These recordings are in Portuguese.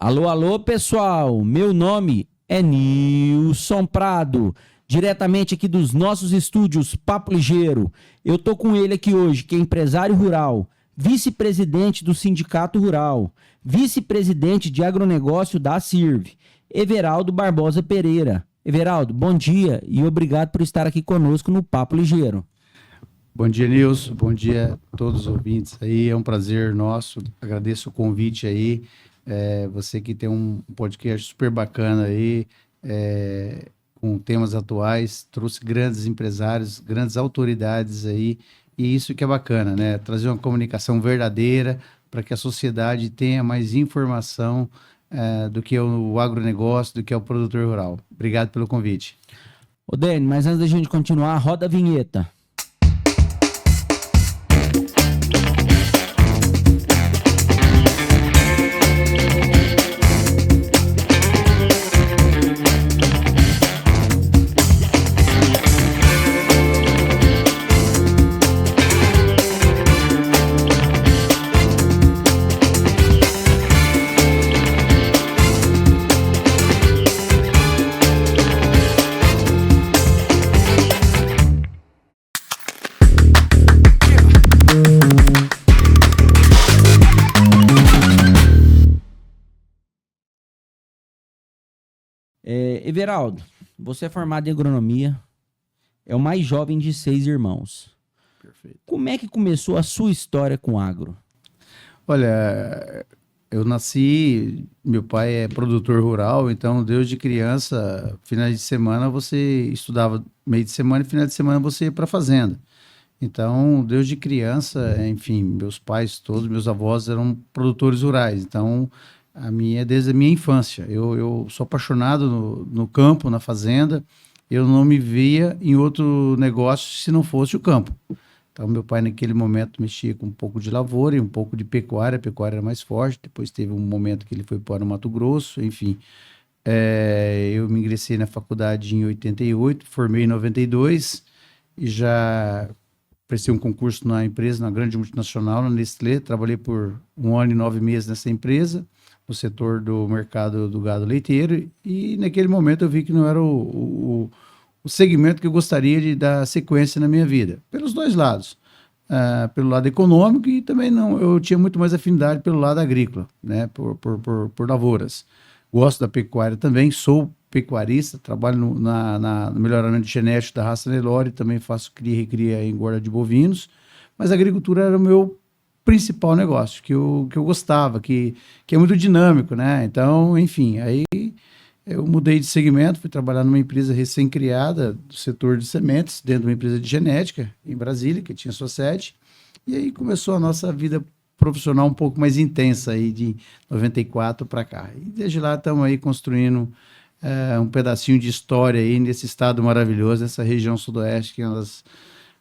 Alô, alô, pessoal! Meu nome é Nilson Prado, diretamente aqui dos nossos estúdios Papo Ligeiro. Eu tô com ele aqui hoje, que é empresário rural, vice-presidente do Sindicato Rural, vice-presidente de agronegócio da CIRV, Everaldo Barbosa Pereira. Everaldo, bom dia e obrigado por estar aqui conosco no Papo Ligeiro. Bom dia, Nilson. Bom dia a todos os ouvintes aí. É um prazer nosso. Agradeço o convite aí. Você que tem um podcast super bacana aí, com temas atuais, trouxe grandes empresários, grandes autoridades aí, e isso que é bacana, né? Trazer uma comunicação verdadeira para que a sociedade tenha mais informação do que é o agronegócio, do que é o produtor rural. Obrigado pelo convite. Ô, Dani, mas antes da gente continuar, roda a vinheta. Everaldo, você é formado em agronomia, é o mais jovem de 6 irmãos. Perfeito. Como é que começou a sua história com agro? Olha, eu nasci, meu pai é produtor rural, então desde criança, finais de semana você estudava meio de semana e final de semana você ia para a fazenda. Então, desde criança, enfim, meus pais todos, meus avós eram produtores rurais, então desde a minha infância. Eu sou apaixonado no campo, na fazenda, eu não me via em outro negócio se não fosse o campo. Então, meu pai, naquele momento, mexia com um pouco de lavoura e um pouco de pecuária. A pecuária era mais forte. Depois teve um momento que ele foi para o Mato Grosso, enfim. Eu me ingressei na faculdade em 88, formei em 92 e já prestei um concurso na empresa, na grande multinacional, na Nestlé. Trabalhei por 1 ano e 9 meses nessa empresa, no setor do mercado do gado leiteiro. E, naquele momento, eu vi que não era o segmento que eu gostaria de dar sequência na minha vida, pelos dois lados, pelo lado econômico e também eu tinha muito mais afinidade pelo lado agrícola, né, por lavouras. Gosto da pecuária também, sou pecuarista, trabalho no melhoramento genético da raça Nelore, também faço cria e recria e engorda de bovinos, mas a agricultura era o meu principal negócio, que eu gostava, que é muito dinâmico, né, então, enfim, aí eu mudei de segmento, fui trabalhar numa empresa recém-criada do setor de sementes, dentro de uma empresa de genética, em Brasília, que tinha sua sede. E aí começou a nossa vida profissional um pouco mais intensa, aí de 94 para cá. E desde lá estamos aí construindo um pedacinho de história aí nesse estado maravilhoso, nessa região sudoeste, que é uma das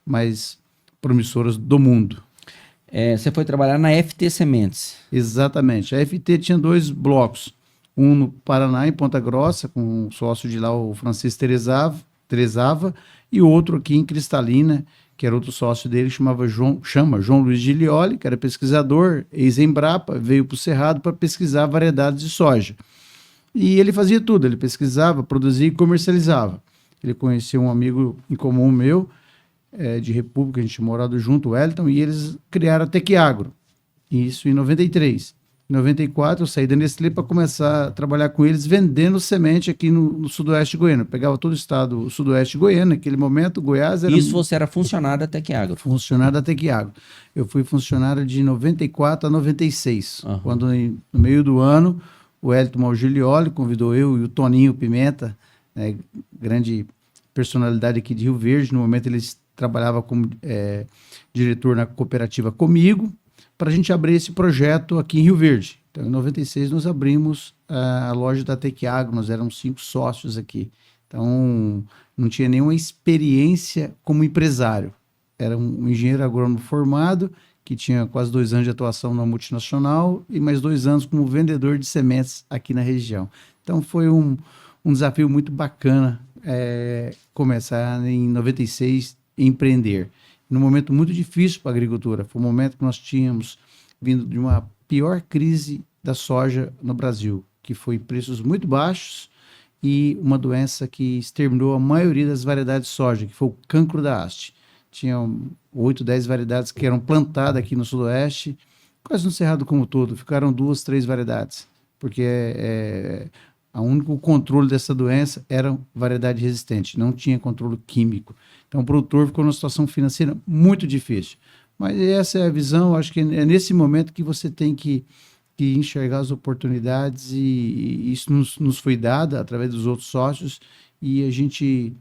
mais promissoras do mundo. Você foi trabalhar na FT Sementes. Exatamente. A FT tinha 2 blocos. Um no Paraná, em Ponta Grossa, com um sócio de lá, o Francisco Terezava, e outro aqui em Cristalina, que era outro sócio dele, chama João Luiz Gilioli, que era pesquisador, ex-Embrapa, veio para o Cerrado para pesquisar variedades de soja. E ele fazia tudo, ele pesquisava, produzia e comercializava. Ele conheceu um amigo em comum meu, de República, a gente morava junto, o Wellington, e eles criaram a Tequiagro, isso em 93. Em 94, eu saí da Nestlé para começar a trabalhar com eles, vendendo semente aqui no sudoeste goiano. Eu pegava todo o estado, o sudoeste goiano, naquele momento, Goiás era... Isso você era funcionário da Tequiagro? Funcionário da Tequiagro. Eu fui funcionário de 94 a 96, quando no meio do ano, o Elton Malgilioli convidou eu e o Toninho Pimenta, né, grande personalidade aqui de Rio Verde. No momento, ele trabalhava como diretor na cooperativa comigo, para a gente abrir esse projeto aqui em Rio Verde. Então, em 96, nós abrimos a loja da Tequiagro, nós éramos 5 sócios aqui. Então, não tinha nenhuma experiência como empresário. Era um engenheiro agrônomo formado, que tinha quase 2 anos de atuação na multinacional e mais 2 anos como vendedor de sementes aqui na região. Então, foi um desafio muito bacana começar em 96 a empreender. Num momento muito difícil para a agricultura. Foi um momento que nós tínhamos vindo de uma pior crise da soja no Brasil. que foi preços muito baixos e uma doença que exterminou a maioria das variedades de soja, que foi o cancro da haste. Tinham 8, 10 variedades que eram plantadas aqui no Sudoeste, quase no Cerrado como um todo, ficaram 2, 3 variedades, porque o único controle dessa doença era variedade resistente, não tinha controle químico. Então o produtor ficou numa situação financeira muito difícil. Mas essa é a visão, acho que é nesse momento que você tem que enxergar as oportunidades e isso nos foi dado através dos outros sócios e a gente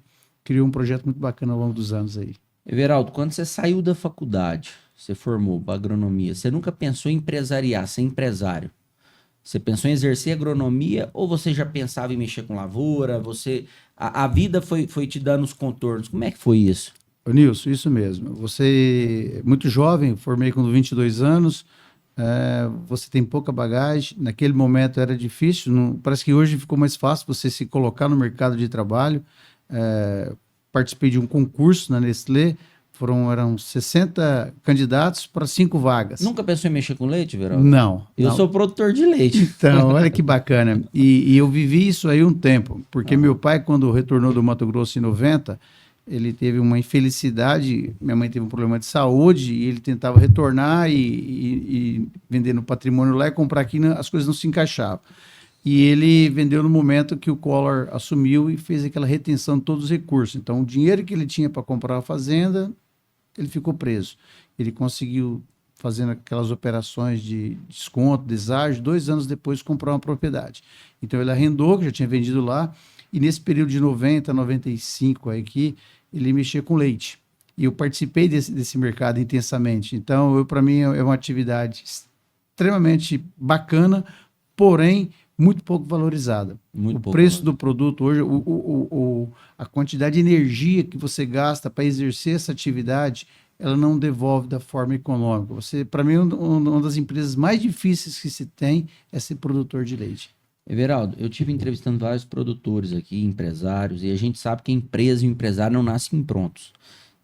criou um projeto muito bacana ao longo dos anos aí. Everaldo, quando você saiu da faculdade, você formou agronomia, você nunca pensou em empresariar, ser empresário? Você pensou em exercer agronomia ou você já pensava em mexer com lavoura? A vida foi te dando os contornos. Como é que foi isso? Ô, Nilson, isso mesmo. Você é muito jovem, formei com 22 anos, você tem pouca bagagem. Naquele momento era difícil, parece que hoje ficou mais fácil você se colocar no mercado de trabalho. Participei de um concurso na Nestlé, eram 60 candidatos para 5 vagas. Nunca pensou em mexer com leite, Verão? Não. Eu sou produtor de leite. Então, olha que bacana. E eu vivi isso aí um tempo, porque meu pai, quando retornou do Mato Grosso em 90, ele teve uma infelicidade, minha mãe teve um problema de saúde, e ele tentava retornar e vender no patrimônio lá e comprar aqui, as coisas não se encaixavam. E ele vendeu no momento que o Collor assumiu e fez aquela retenção de todos os recursos. Então, o dinheiro que ele tinha para comprar a fazenda, ele ficou preso. Ele conseguiu, fazendo aquelas operações de desconto, deságio, 2 anos depois comprar uma propriedade. Então, ele arrendou, que já tinha vendido lá, e nesse período de 90, 95 aqui, ele mexia com leite. E eu participei desse mercado intensamente. Então, para mim, é uma atividade extremamente bacana, porém muito pouco valorizada. O preço do produto hoje, a quantidade de energia que você gasta para exercer essa atividade, ela não devolve da forma econômica. Para mim, uma das empresas mais difíceis que se tem é ser produtor de leite. Everaldo, eu tive entrevistando vários produtores aqui, empresários, e a gente sabe que a empresa e o empresário não nascem prontos.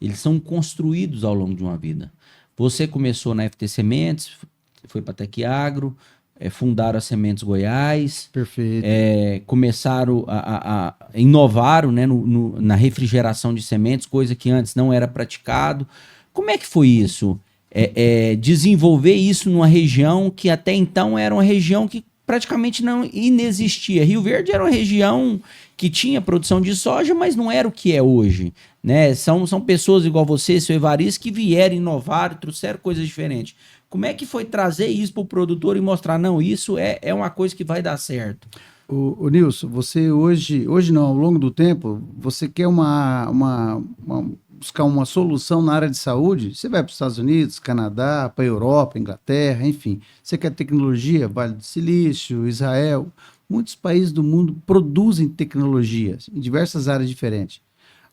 Eles são construídos ao longo de uma vida. Você começou na FT Sementes, foi para a Tec Agro, fundaram a Sementes Goiás. Perfeito. Começaram inovaram, né, na refrigeração de sementes, coisa que antes não era praticado. Como é que foi isso? Desenvolver isso numa região que até então era uma região que praticamente não inexistia. Rio Verde era uma região que tinha produção de soja, mas não era o que é hoje, né? São pessoas igual você, seu Evaristo, que vieram, inovaram, trouxeram coisas diferentes. Como é que foi trazer isso para o produtor e mostrar, não, isso é uma coisa que vai dar certo? O Nilson, você hoje não, ao longo do tempo, você quer buscar uma solução na área de saúde, você vai para os Estados Unidos, Canadá, para a Europa, Inglaterra, enfim. Você quer tecnologia, Vale do Silício, Israel, muitos países do mundo produzem tecnologias em diversas áreas diferentes.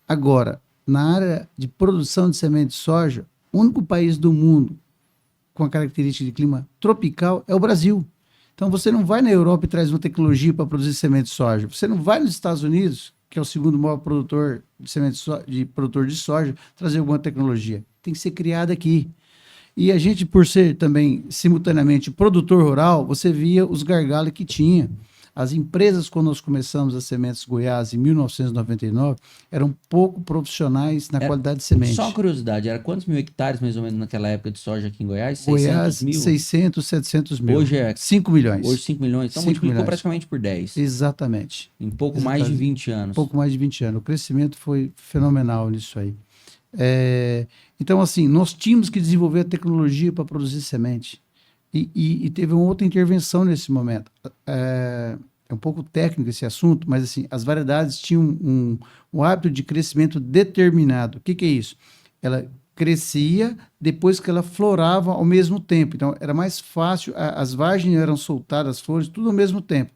Agora, na área de produção de semente de soja, o único país do mundo com a característica de clima tropical é o Brasil. Então, você não vai na Europa e traz uma tecnologia para produzir semente de soja. Você não vai nos Estados Unidos, que é o segundo maior produtor de semente de soja, trazer alguma tecnologia. Tem que ser criada aqui. E a gente, por ser também simultaneamente produtor rural, você via os gargalos que tinha. As empresas, quando nós começamos a Sementes Goiás em 1999, eram pouco profissionais na qualidade de semente. Só uma curiosidade, era quantos mil hectares mais ou menos naquela época de soja aqui em Goiás? Goiás, 600 mil? 600, 700 mil. Hoje é 5 milhões. Hoje 5 milhões. Então 5 multiplicou milhões. praticamente por 10. Exatamente. Em pouco mais de 20 anos. Pouco mais de 20 anos. O crescimento foi fenomenal nisso aí. Então, assim, nós tínhamos que desenvolver a tecnologia para produzir semente. E teve uma outra intervenção nesse momento. É um pouco técnico esse assunto, mas assim, as variedades tinham um hábito de crescimento determinado. O que é isso? Ela crescia depois que ela florava ao mesmo tempo. Então, era mais fácil, as vagens eram soltadas, as flores, tudo ao mesmo tempo.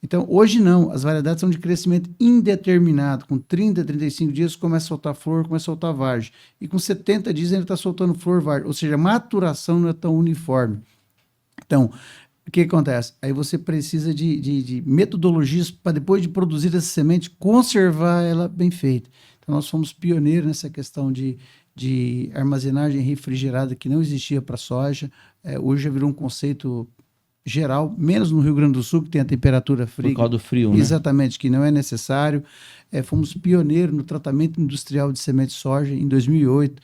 Então, hoje não, as variedades são de crescimento indeterminado. Com 30, 35 dias começa a soltar flor, começa a soltar vagem. E com 70 dias ele está soltando flor, vagem. Ou seja, a maturação não é tão uniforme. Então, o que acontece? Aí você precisa de metodologias para, depois de produzir essa semente, conservar ela bem feita. Então, nós fomos pioneiros nessa questão de armazenagem refrigerada que não existia para soja. Hoje já virou um conceito geral, menos no Rio Grande do Sul, que tem a temperatura fria. Por causa do frio, né? Exatamente, que não é necessário. Fomos pioneiros no tratamento industrial de semente de soja em 2008.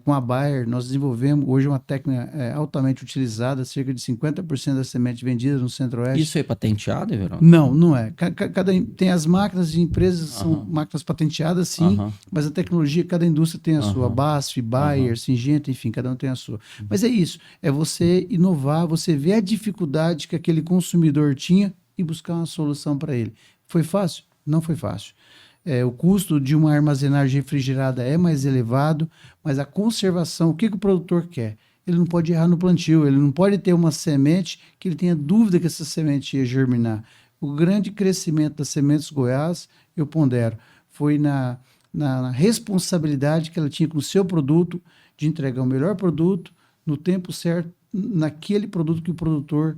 Com a Bayer, nós desenvolvemos hoje uma técnica altamente utilizada, cerca de 50% das sementes vendidas no Centro-Oeste. Isso é patenteado, Everaldo? Não, não é. Tem as máquinas de empresas, são máquinas patenteadas, sim, mas a tecnologia, cada indústria tem a sua. BASF, Bayer, Syngenta, enfim, cada um tem a sua. Mas é isso, é você inovar, você ver a dificuldade que aquele consumidor tinha e buscar uma solução para ele. Foi fácil? Não foi fácil. O custo de uma armazenagem refrigerada é mais elevado, mas a conservação, o que o produtor quer? Ele não pode errar no plantio, ele não pode ter uma semente que ele tenha dúvida que essa semente ia germinar. O grande crescimento das sementes Goiás, eu pondero, foi na responsabilidade que ela tinha com o seu produto, de entregar o melhor produto, no tempo certo, naquele produto que o produtor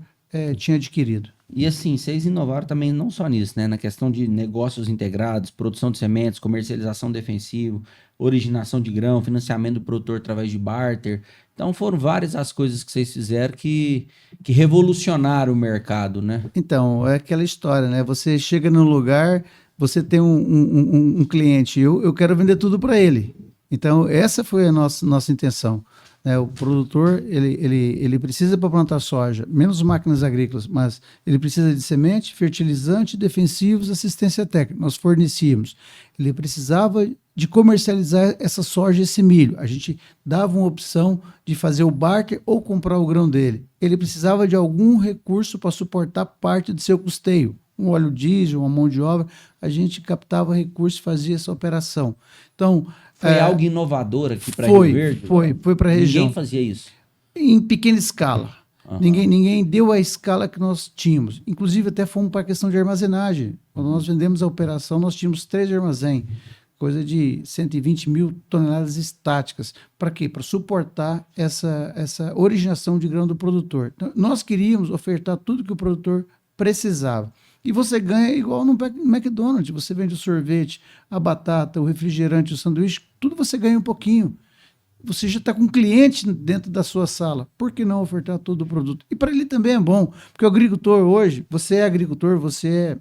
tinha adquirido. E assim, vocês inovaram também não só nisso, né? Na questão de negócios integrados, produção de sementes, comercialização defensiva, originação de grão, financiamento do produtor através de barter. Então foram várias as coisas que vocês fizeram que revolucionaram o mercado, né? Então, é aquela história, né? Você chega num lugar, você tem um cliente, eu quero vender tudo para ele. Então, essa foi a nossa intenção. O produtor, ele precisa para plantar soja, menos máquinas agrícolas, mas ele precisa de semente, fertilizante, defensivos, assistência técnica. Nós fornecíamos. Ele precisava de comercializar essa soja e esse milho. A gente dava uma opção de fazer o barter ou comprar o grão dele. Ele precisava de algum recurso para suportar parte do seu custeio. Um óleo diesel, uma mão de obra, a gente captava recursos e fazia essa operação. Então, foi algo inovador aqui para Rio Verde? Foi para a região. Ninguém fazia isso? Em pequena escala. Ninguém deu a escala que nós tínhamos. Inclusive, até fomos para a questão de armazenagem. Quando nós vendemos a operação, nós tínhamos 3 armazéns, coisa de 120 mil toneladas estáticas. Para quê? Para suportar essa originação de grão do produtor. Então, nós queríamos ofertar tudo que o produtor precisava. E você ganha igual no McDonald's. Você vende o sorvete, a batata, o refrigerante, o sanduíche, tudo você ganha um pouquinho. Você já está com um cliente dentro da sua sala. Por que não ofertar todo o produto? E para ele também é bom, porque o agricultor hoje, você é agricultor, você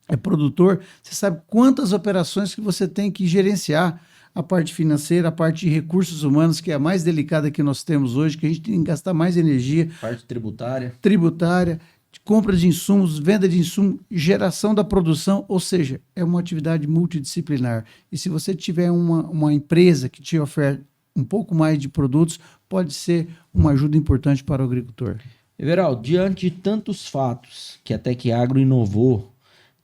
é produtor, você sabe quantas operações que você tem que gerenciar. A parte financeira, a parte de recursos humanos, que é a mais delicada que nós temos hoje, que a gente tem que gastar mais energia. Parte tributária. Compra de insumos, venda de insumos, geração da produção, ou seja, é uma atividade multidisciplinar. E se você tiver uma empresa que te oferta um pouco mais de produtos, pode ser uma ajuda importante para o agricultor. Everaldo, diante de tantos fatos que a Tecagro inovou,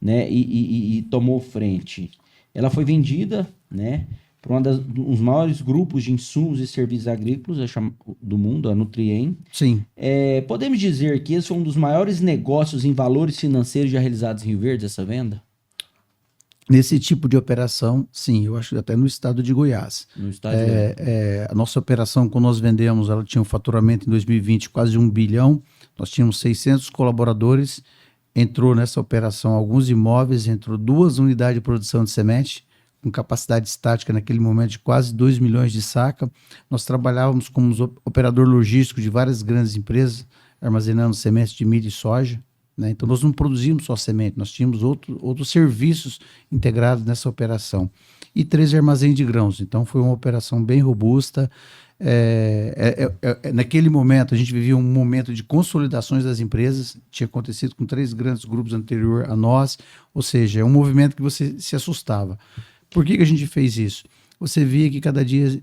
né, e tomou frente, ela foi vendida, né, para um dos maiores grupos de insumos e serviços agrícolas do mundo, a Nutrien. Sim. Podemos dizer que esse foi um dos maiores negócios em valores financeiros já realizados em Rio Verde, essa venda? Nesse tipo de operação, sim, eu acho que até no estado de Goiás. No estado de Goiás. A nossa operação, quando nós vendemos, ela tinha um faturamento em 2020 quase 1 bilhão, nós tínhamos 600 colaboradores, entrou nessa operação alguns imóveis, entrou 2 unidades de produção de semente, com capacidade estática naquele momento de quase 2 milhões de saca. Nós trabalhávamos como operador logístico de várias grandes empresas, armazenando sementes de milho e soja, né? Então nós não produzimos só semente, nós tínhamos outros serviços integrados nessa operação. E 3 armazéns de grãos, então foi uma operação bem robusta. Naquele momento a gente vivia um momento de consolidações das empresas, tinha acontecido com 3 grandes grupos anterior a nós, ou seja, é um movimento que você se assustava. Por que a gente fez isso? Você via que cada dia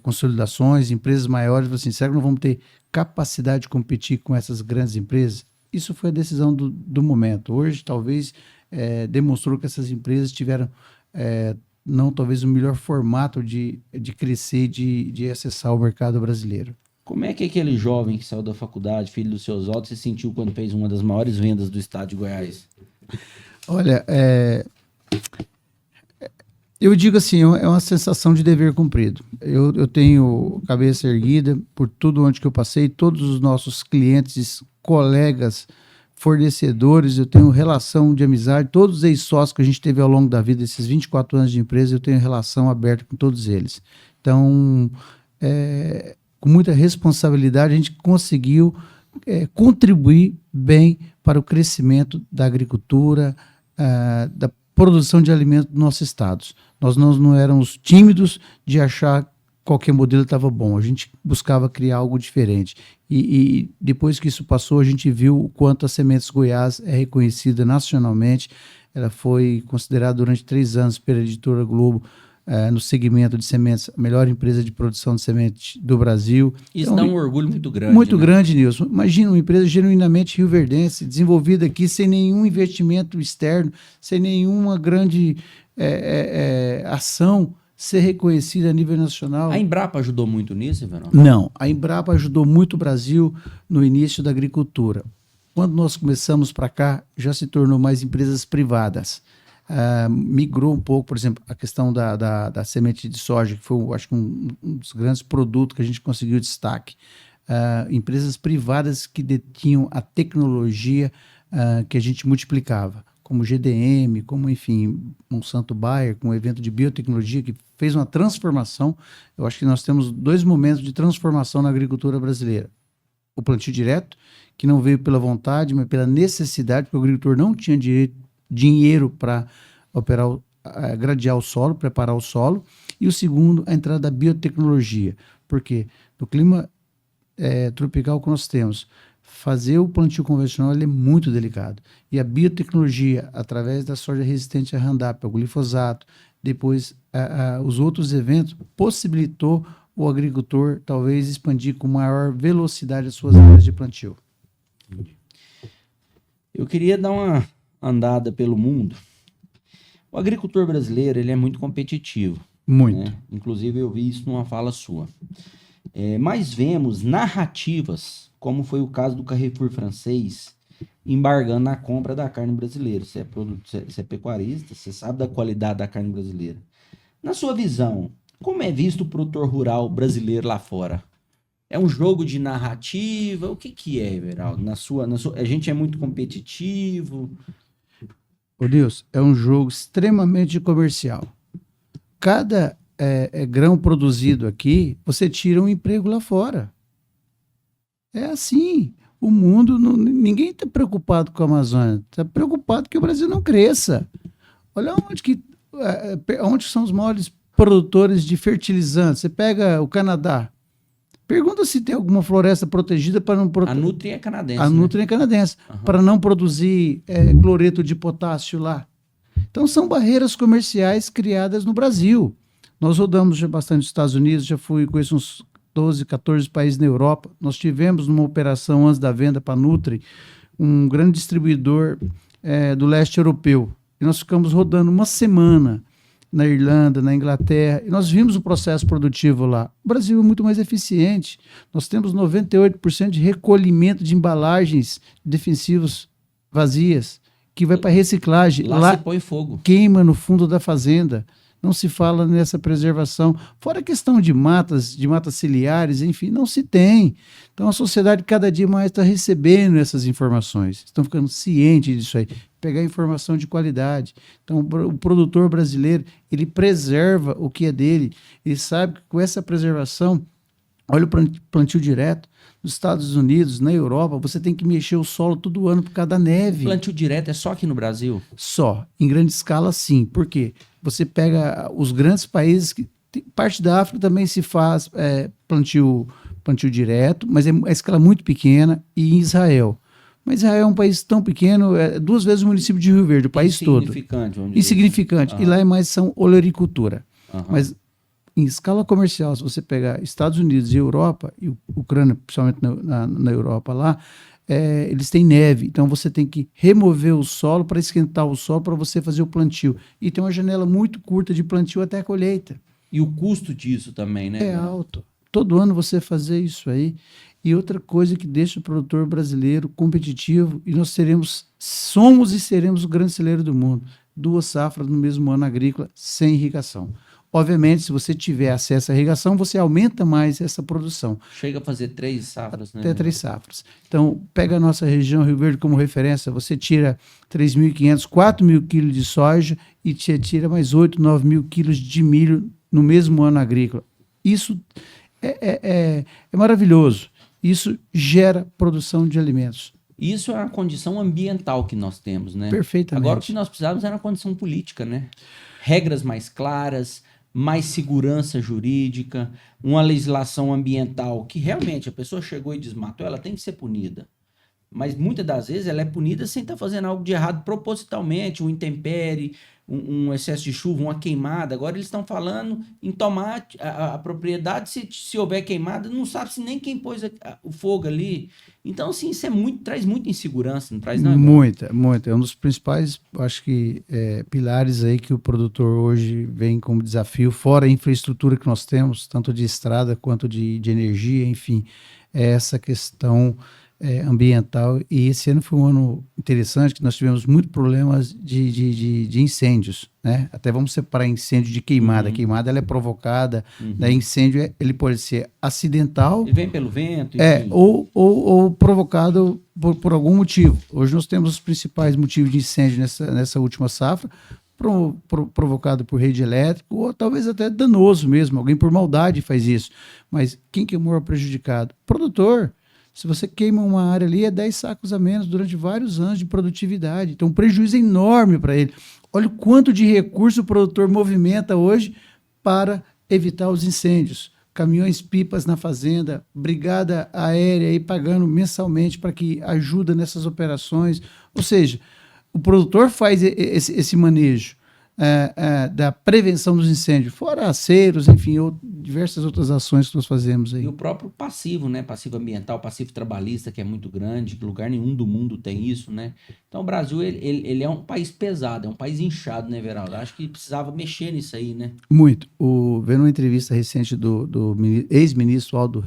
consolidações, empresas maiores, assim, será que não vamos ter capacidade de competir com essas grandes empresas? Isso foi a decisão do momento. Hoje, talvez, demonstrou que essas empresas tiveram, não talvez, o melhor formato de crescer, de acessar o mercado brasileiro. Como é que aquele jovem que saiu da faculdade, filho dos seus altos, se sentiu quando fez uma das maiores vendas do estado de Goiás? Olha, eu digo assim, é uma sensação de dever cumprido. Eu tenho cabeça erguida por tudo onde que eu passei, todos os nossos clientes, colegas, fornecedores, eu tenho relação de amizade, todos os ex-sócios que a gente teve ao longo da vida, esses 24 anos de empresa, eu tenho relação aberta com todos eles. Então, com muita responsabilidade, a gente conseguiu contribuir bem para o crescimento da agricultura, da produção de alimentos do nosso estado. Nós não éramos tímidos de achar qualquer modelo estava bom, a gente buscava criar algo diferente. E depois que isso passou, a gente viu o quanto a Sementes Goiás é reconhecida nacionalmente. Ela foi considerada durante 3 anos pela editora Globo, no segmento de sementes, a melhor empresa de produção de sementes do Brasil. Isso dá um orgulho muito grande. Muito grande, Nilson. Imagina uma empresa genuinamente rioverdense, desenvolvida aqui sem nenhum investimento externo, sem nenhuma grande ação, ser reconhecida a nível nacional. A Embrapa ajudou muito nisso, Everaldo? Não, a Embrapa ajudou muito o Brasil no início da agricultura. Quando nós começamos para cá, já se tornou mais empresas privadas. Migrou um pouco, por exemplo, a questão da semente de soja, que foi, acho que um dos grandes produtos que a gente conseguiu destaque. Empresas privadas que detinham a tecnologia que a gente multiplicava, como GDM, como, enfim, Monsanto Bayer, com um evento de biotecnologia que fez uma transformação. Eu acho que nós temos 2 momentos de transformação na agricultura brasileira. O plantio direto, que não veio pela vontade, mas pela necessidade, porque o agricultor não tinha dinheiro para gradear o solo, preparar o solo. E o segundo, a entrada da biotecnologia, porque no clima tropical que nós temos, fazer o plantio convencional é muito delicado. E a biotecnologia, através da soja resistente a Roundup, ao glifosato, depois os outros eventos, possibilitou o agricultor talvez expandir com maior velocidade as suas áreas de plantio. Eu queria dar uma andada pelo mundo. O agricultor brasileiro, ele é muito competitivo. Muito. Né? Inclusive, eu vi isso numa fala sua. Mas vemos narrativas, como foi o caso do Carrefour francês, embargando na compra da carne brasileira. Você é pecuarista, você sabe da qualidade da carne brasileira. Na sua visão, como é visto o produtor rural brasileiro lá fora? É um jogo de narrativa? O que é, Everaldo? A gente é muito competitivo? Ô Deus, é um jogo extremamente comercial. Cada grão produzido aqui, você tira um emprego lá fora. É assim. O mundo, ninguém está preocupado com a Amazônia, está preocupado que o Brasil não cresça. Olha onde são os maiores produtores de fertilizantes. Você pega o Canadá, pergunta se tem alguma floresta protegida para não produzir. A Nutri é canadense. A Nutri é canadense, para não produzir cloreto de potássio lá. Então são barreiras comerciais criadas no Brasil. Nós rodamos já bastante nos Estados Unidos, já conheço uns 12, 14 países na Europa. Nós tivemos numa operação antes da venda para a Nutri, um grande distribuidor do leste europeu. E nós ficamos rodando uma semana na Irlanda, na Inglaterra, e nós vimos o processo produtivo lá. O Brasil é muito mais eficiente. Nós temos 98% de recolhimento de embalagens defensivos vazias, que vai para reciclagem. Lá se põe fogo. Queima no fundo da fazenda. Não se fala nessa preservação. Fora a questão de matas ciliares, enfim, não se tem. Então a sociedade cada dia mais está recebendo essas informações, estão ficando cientes disso aí. Pegar informação de qualidade. Então o produtor brasileiro, ele preserva o que é dele. Ele sabe que com essa preservação, olha o plantio direto. Nos Estados Unidos, na Europa, você tem que mexer o solo todo ano por causa da neve. O plantio direto é só aqui no Brasil? Só. Em grande escala, sim. Por quê? Você pega os grandes países, parte da África também se faz plantio direto, mas é a escala muito pequena, e em Israel. Mas Israel é um país tão pequeno, 2 vezes o município de Rio Verde, o país todo. Insignificante. E lá é mais são olericultura. Mas em escala comercial, se você pegar Estados Unidos e Europa, e Ucrânia, principalmente na Europa lá, eles têm neve, então você tem que remover o solo para esquentar o solo para você fazer o plantio. E tem uma janela muito curta de plantio até a colheita. E o custo disso também, né? É alto. Todo ano você fazer isso aí. E outra coisa que deixa o produtor brasileiro competitivo, e nós somos e seremos o grande celeiro do mundo. 2 safras no mesmo ano agrícola, sem irrigação. Obviamente, se você tiver acesso à irrigação, você aumenta mais essa produção. Chega a fazer 3 safras, né? Até 3 safras. Então, pega a nossa região Rio Verde como referência, você tira 3.500, 4.000 quilos de soja e tira mais 8, 9.000 quilos de milho no mesmo ano agrícola. Isso é maravilhoso. Isso gera produção de alimentos. Isso é uma condição ambiental que nós temos, né? Perfeitamente. Agora, o que nós precisamos era uma condição política, né? Regras mais claras, mais segurança jurídica, uma legislação ambiental que realmente a pessoa chegou e desmatou, ela tem que ser punida. Mas muitas das vezes ela é punida sem estar fazendo algo de errado propositalmente, um intempere, um excesso de chuva, uma queimada. Agora eles estão falando em tomar a propriedade, se houver queimada, não sabe se nem quem pôs o fogo ali. Então, assim, isso traz muita insegurança, não traz não? Muita. É um dos principais, acho que, pilares aí que o produtor hoje vem como desafio, fora a infraestrutura que nós temos, tanto de estrada quanto de energia, enfim, é essa questão ambiental. E esse ano foi um ano interessante, que nós tivemos muitos problemas de incêndios, né? Até vamos separar incêndio de queimada. Uhum. Queimada ela é provocada, né? Incêndio ele pode ser acidental. Ele vem pelo vento. Ou provocado por algum motivo. Hoje nós temos os principais motivos de incêndio nessa última safra, provocado por rede elétrica, ou talvez até danoso mesmo, alguém por maldade faz isso. Mas quem que é o maior prejudicado? Produtor. Se você queima uma área ali, é 10 sacos a menos durante vários anos de produtividade. Então, um prejuízo enorme para ele. Olha o quanto de recurso o produtor movimenta hoje para evitar os incêndios. Caminhões-pipas na fazenda, brigada aérea aí pagando mensalmente para que ajuda nessas operações. Ou seja, o produtor faz esse manejo da prevenção dos incêndios, fora aceiros, enfim, diversas outras ações que nós fazemos aí. E o próprio passivo, né? Passivo ambiental, passivo trabalhista, que é muito grande, que lugar nenhum do mundo tem isso, né? Então o Brasil, ele é um país pesado, é um país inchado, né, Everaldo? Acho que precisava mexer nisso aí, né? Muito. Vendo uma entrevista recente do ex-ministro Aldo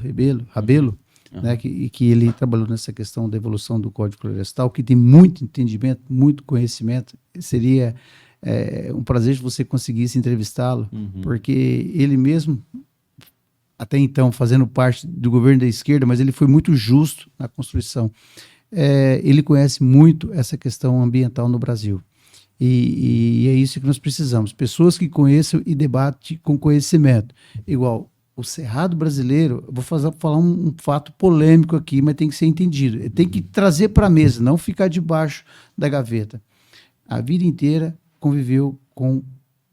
Rabelo, né, que ele trabalhou nessa questão da evolução do Código Florestal, que tem muito entendimento, muito conhecimento, seria um prazer de você conseguisse entrevistá-lo, porque ele mesmo, até então, fazendo parte do governo da esquerda, mas ele foi muito justo na construção. Ele conhece muito essa questão ambiental no Brasil. E é isso que nós precisamos. Pessoas que conheçam e debatem com conhecimento. Igual o Cerrado brasileiro, eu vou falar um fato polêmico aqui, mas tem que ser entendido. Tem que trazer para a mesa, não ficar debaixo da gaveta. A vida inteira conviveu com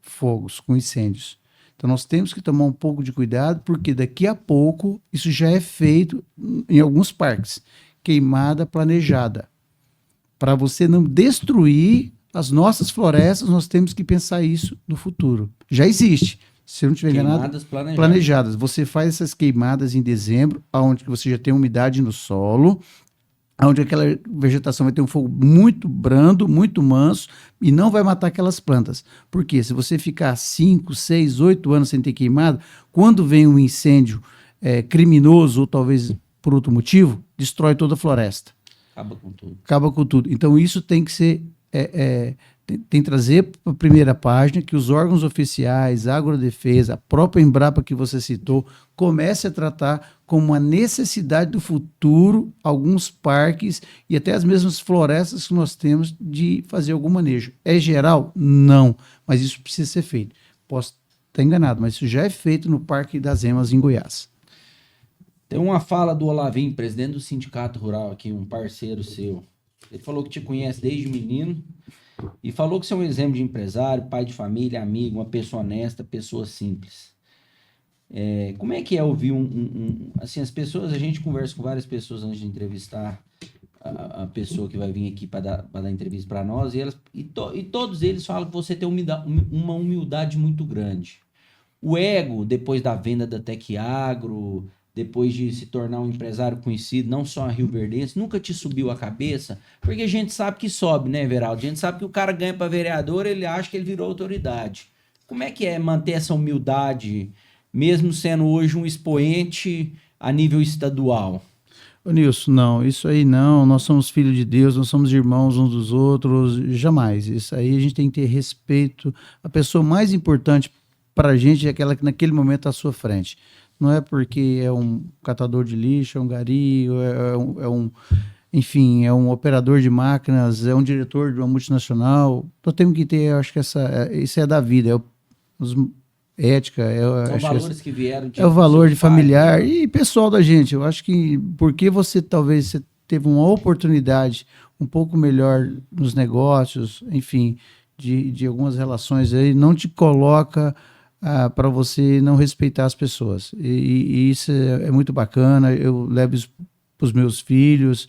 fogos, com incêndios. Então nós temos que tomar um pouco de cuidado, porque daqui a pouco isso já é feito em alguns parques. Queimada planejada. Para você não destruir as nossas florestas, nós temos que pensar isso no futuro. Já existe. Se eu não estiver enganado, planejadas. Você faz essas queimadas em dezembro, onde você já tem umidade no solo, onde aquela vegetação vai ter um fogo muito brando, muito manso, e não vai matar aquelas plantas. Por quê? Se você ficar 5, 6, 8 anos sem ter queimado, quando vem um incêndio criminoso, ou talvez por outro motivo, destrói toda a floresta. Acaba com tudo. Então isso tem que ser... tem que trazer para a primeira página que os órgãos oficiais, a Agrodefesa, a própria Embrapa que você citou, comece a tratar como uma necessidade do futuro alguns parques e até as mesmas florestas que nós temos de fazer algum manejo. É geral? Não, mas isso precisa ser feito. Posso estar enganado, mas isso já é feito no Parque das Emas, em Goiás. Tem uma fala do Olavim, presidente do Sindicato Rural aqui, um parceiro seu. Ele falou que te conhece desde menino e falou que você é um exemplo de empresário, pai de família, amigo, uma pessoa honesta, pessoa simples. Como é que é ouvir assim, as pessoas, a gente conversa com várias pessoas antes de entrevistar a pessoa que vai vir aqui para dar entrevista para nós, e todos eles falam que você tem uma humildade muito grande. O ego, depois da venda da Tec Agro, depois de se tornar um empresário conhecido, não só a rioverdense, nunca te subiu a cabeça? Porque a gente sabe que sobe, né, Everaldo? A gente sabe que o cara ganha para vereador, ele acha que ele virou autoridade. Como é que é manter essa humildade, mesmo sendo hoje um expoente a nível estadual? Ô Nilson, não, isso aí não, nós somos filhos de Deus, nós somos irmãos uns dos outros, jamais. Isso aí a gente tem que ter respeito. A pessoa mais importante para a gente é aquela que naquele momento está à sua frente. Não é porque é um catador de lixo, é um gari, enfim, é um operador de máquinas, é um diretor de uma multinacional. Nós temos que ter, eu acho que isso é da vida, ética, São acho valores que vieram de é o valor de seus pais, familiar né? e pessoal da gente. Eu acho que porque você teve uma oportunidade um pouco melhor nos negócios, enfim, de algumas relações aí, não te coloca para você não respeitar as pessoas. E isso é muito bacana. Eu levo isso para os meus filhos.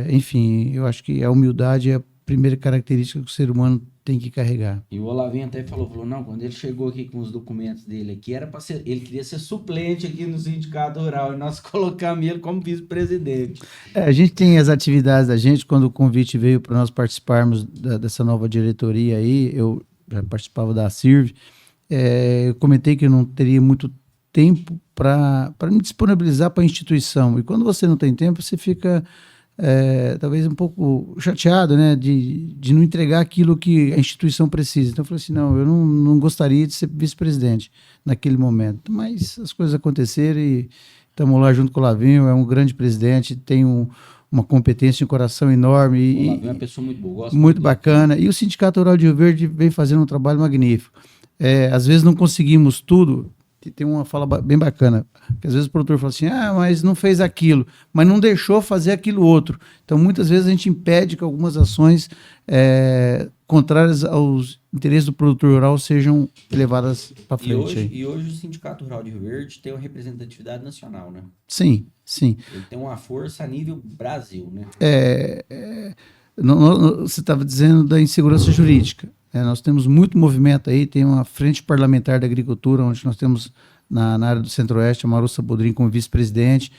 Enfim, eu acho que a humildade é a primeira característica que o ser humano tem que carregar. E o Olavinho até falou, não, quando ele chegou aqui com os documentos dele aqui, era para ser, ele queria ser suplente aqui no Sindicato Rural, e nós colocamos ele como vice-presidente. A gente tem as atividades da gente, quando o convite veio para nós participarmos dessa nova diretoria aí, eu já participava da CIRV, eu comentei que eu não teria muito tempo para me disponibilizar para a instituição. E quando você não tem tempo, você fica talvez um pouco chateado, né, de não entregar aquilo que a instituição precisa. Então eu falei assim, não, eu não gostaria de ser vice-presidente naquele momento. Mas as coisas aconteceram e estamos lá junto com o Lavinho, é um grande presidente, tem uma competência e um coração enorme. O Olavinho é uma pessoa muito boa, gosto muito dele. bacana. E o Sindicato Rural de Rio Verde vem fazendo um trabalho magnífico. Às vezes não conseguimos tudo. Tem uma fala bem bacana, que às vezes o produtor fala assim, mas não fez aquilo, mas não deixou fazer aquilo outro. Então, muitas vezes a gente impede que algumas ações contrárias aos interesses do produtor rural sejam levadas para frente. E hoje o Sindicato Rural de Rio Verde tem uma representatividade nacional, né? Sim, sim. Ele tem uma força a nível Brasil, né? Você estava dizendo da insegurança jurídica. Nós temos muito movimento aí, tem uma frente parlamentar da agricultura, onde nós temos na área do Centro-Oeste a Marussa Bodrim como vice-presidente.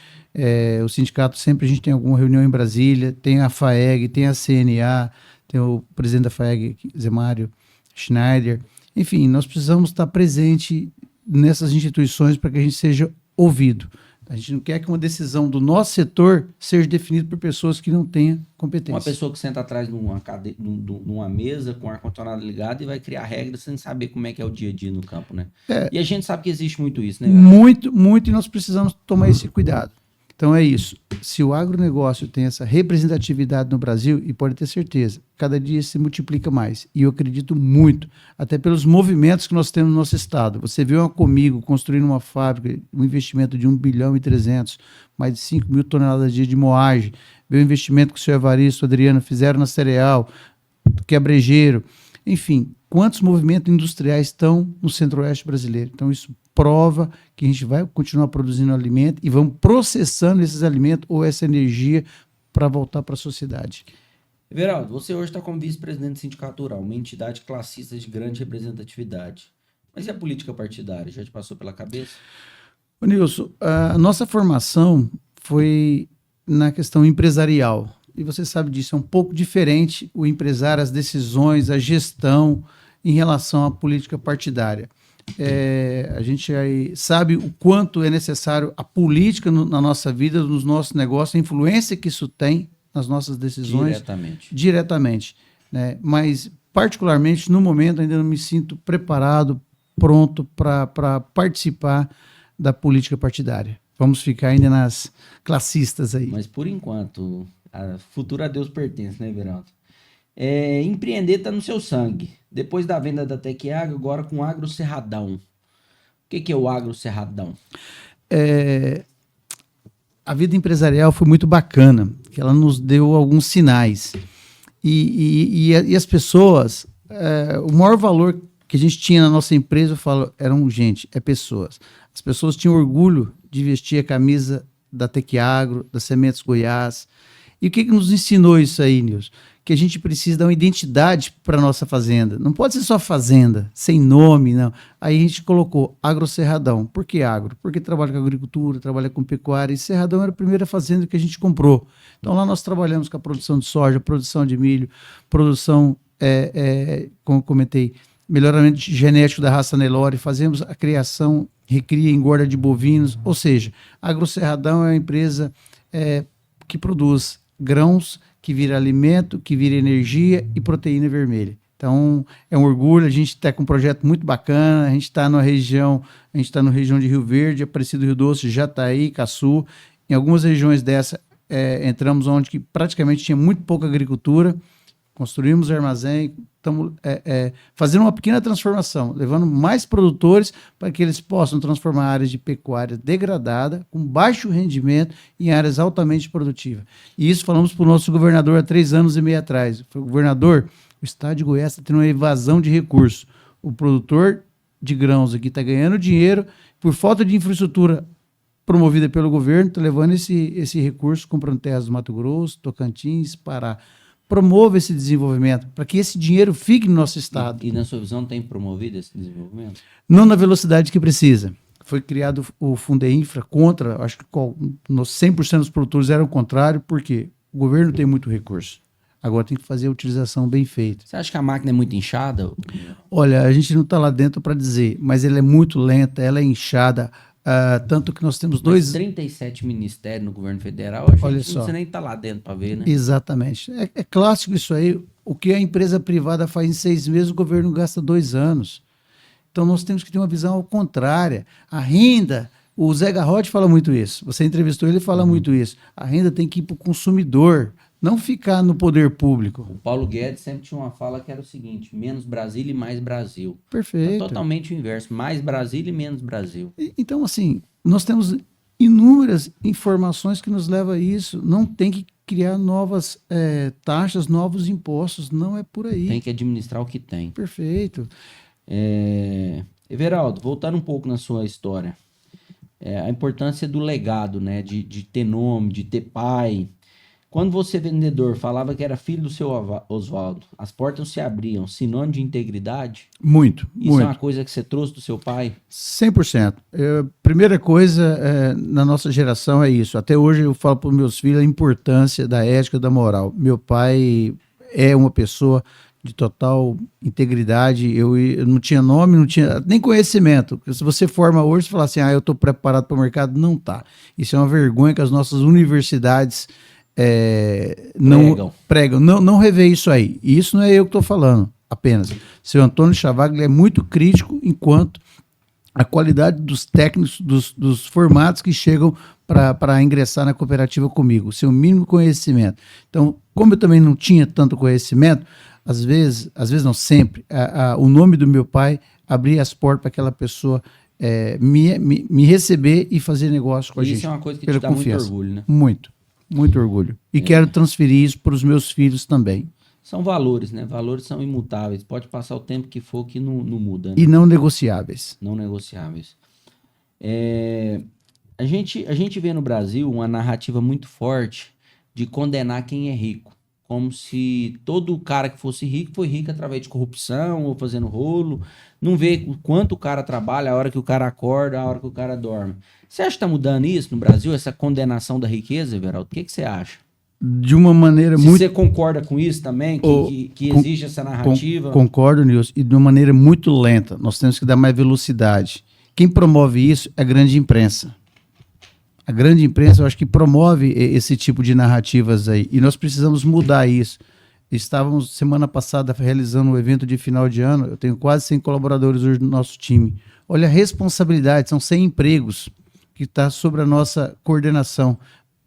O sindicato sempre a gente tem alguma reunião em Brasília, tem a FAEG, tem a CNA, tem o presidente da FAEG, Zé Mário Schneider. Enfim, nós precisamos estar presente nessas instituições para que a gente seja ouvido. A gente não quer que uma decisão do nosso setor seja definida por pessoas que não tenham competência. Uma pessoa que senta atrás de numa mesa com o ar-condicionado ligado e vai criar regras sem saber como é que é o dia a dia no campo, né? E a gente sabe que existe muito isso, né? Muito, muito, e nós precisamos tomar esse cuidado. Então é isso. Se o agronegócio tem essa representatividade no Brasil, e pode ter certeza, cada dia se multiplica mais. E eu acredito muito, até pelos movimentos que nós temos no nosso estado. Você viu a Comigo construindo uma fábrica, um investimento de 1 bilhão e 300, mais de 5 mil toneladas de moagem. Viu o investimento que o senhor Evaristo e o Adriano fizeram na cereal, quebrejeiro. Enfim, quantos movimentos industriais estão no Centro-Oeste brasileiro? Então isso prova que a gente vai continuar produzindo alimento e vamos processando esses alimentos ou essa energia para voltar para a sociedade. Everaldo, você hoje está como vice-presidente do Sindicato Rural, uma entidade classista de grande representatividade. Mas e a política partidária? Já te passou pela cabeça? Ô Nilson, a nossa formação foi na questão empresarial. E você sabe disso, é um pouco diferente o empresário, as decisões, a gestão em relação à política partidária. A gente aí sabe o quanto é necessário a política na nossa vida, nos nossos negócios, a influência que isso tem nas nossas decisões. Diretamente. Né? Mas, particularmente, no momento, ainda não me sinto preparado, pronto para participar da política partidária. Vamos ficar ainda nas classistas aí. Mas, por enquanto, a futuro a Deus pertence, né, Everaldo? Empreender está no seu sangue. Depois da venda da Tecagro, agora com o Agro Cerradão. O que é o Agro Cerradão? A vida empresarial foi muito bacana, que ela nos deu alguns sinais. E as pessoas, o maior valor que a gente tinha na nossa empresa, eu falo, pessoas. As pessoas tinham orgulho de vestir a camisa da Tecagro, da Sementes Goiás. E o que nos ensinou isso aí, Nilson? Que a gente precisa dar uma identidade para a nossa fazenda. Não pode ser só fazenda, sem nome, não. Aí a gente colocou Agro Cerradão. Por que agro? Porque trabalha com agricultura, trabalha com pecuária, e Cerradão era a primeira fazenda que a gente comprou. Então lá nós trabalhamos com a produção de soja, produção de milho, produção, como eu comentei, melhoramento genético da raça Nelore, fazemos a criação, recria e engorda de bovinos, ou seja, a Agro Cerradão é uma empresa que produz grãos, que vira alimento, que vira energia e proteína vermelha. Então, é um orgulho, a gente está com um projeto muito bacana, a gente está na região de Rio Verde, Aparecido Rio Doce, Jataí, Caçu. Em algumas regiões dessa, entramos onde que praticamente tinha muito pouca agricultura, Construímos armazém, estamos fazendo uma pequena transformação, levando mais produtores para que eles possam transformar áreas de pecuária degradada, com baixo rendimento, em áreas altamente produtivas. E isso falamos para o nosso governador há 3 anos e meio atrás. Foi o governador, o estado de Goiás está tendo uma evasão de recursos. O produtor de grãos aqui está ganhando dinheiro, por falta de infraestrutura promovida pelo governo, está levando esse recurso, comprando terras do Mato Grosso, Tocantins, Pará. Promova esse desenvolvimento, para que esse dinheiro fique no nosso estado. E na sua visão tem promovido esse desenvolvimento? Não na velocidade que precisa. Foi criado o Fundeinfra contra, acho que 100% dos produtores eram o contrário, porque o governo tem muito recurso. Agora tem que fazer a utilização bem feita. Você acha que a máquina é muito inchada? Olha, a gente não está lá dentro para dizer, mas ela é muito lenta, ela é inchada. Tanto que nós temos 37 ministérios no governo federal, a gente Olha não só. precisa nem estar lá dentro para ver, né? Exatamente. É clássico isso aí. O que a empresa privada faz em 6 meses, o governo gasta 2 anos. Então nós temos que ter uma visão ao contrária. A renda, o Zé Garrote fala muito isso. Você entrevistou ele, fala muito isso. A renda tem que ir para o consumidor, não ficar no poder público. O Paulo Guedes sempre tinha uma fala que era o seguinte: menos Brasília e mais Brasil. Perfeito. É totalmente o inverso, mais Brasília e menos Brasil. Então, assim, nós temos inúmeras informações que nos levam a isso. Não tem que criar novas taxas, novos impostos. Não é por aí. Tem que administrar o que tem. Perfeito. Everaldo, voltando um pouco na sua história, a importância do legado, né? De ter nome, de ter pai. Quando você, vendedor, falava que era filho do seu Oswaldo, as portas se abriam, sinônimo de integridade? Muito, Isso muito. é uma coisa que você trouxe do seu pai? 100%. Primeira coisa na nossa geração é isso. Até hoje eu falo para os meus filhos a importância da ética e da moral. Meu pai é uma pessoa de total integridade. Eu não tinha nome, não tinha nem conhecimento. Se você forma hoje, você fala assim, eu estou preparado para o mercado, não está. Isso é uma vergonha que as nossas universidades não pregam. Não revê isso aí. E isso não é eu que estou falando apenas. Seu Antônio Chavaglia é muito crítico enquanto a qualidade dos técnicos, dos formatos que chegam para ingressar na cooperativa comigo, seu mínimo conhecimento. Então, como eu também não tinha tanto conhecimento, às vezes não sempre, o nome do meu pai abria as portas para aquela pessoa me receber e fazer negócio com a gente. Isso é uma coisa que te dá muito orgulho, né? Muito orgulho. E quero transferir isso para os meus filhos também. São valores, né? Valores são imutáveis. Pode passar o tempo que for que não muda. Né? E não negociáveis. Não negociáveis. A gente vê no Brasil uma narrativa muito forte de condenar quem é rico. Como se todo cara que fosse rico foi rico através de corrupção ou fazendo rolo. Não vê o quanto o cara trabalha, a hora que o cara acorda, a hora que o cara dorme. Você acha que está mudando isso no Brasil, essa condenação da riqueza, Everaldo? O que você acha? De uma maneira muito... Você concorda com isso também, que existe essa narrativa? Concordo, Nilson, e de uma maneira muito lenta. Nós temos que dar mais velocidade. Quem promove isso é a grande imprensa. A grande imprensa, eu acho que promove esse tipo de narrativas aí. E nós precisamos mudar isso. Estávamos, semana passada, realizando um evento de final de ano. Eu tenho quase 100 colaboradores hoje no nosso time. Olha a responsabilidade, são 100 empregos que está sobre a nossa coordenação.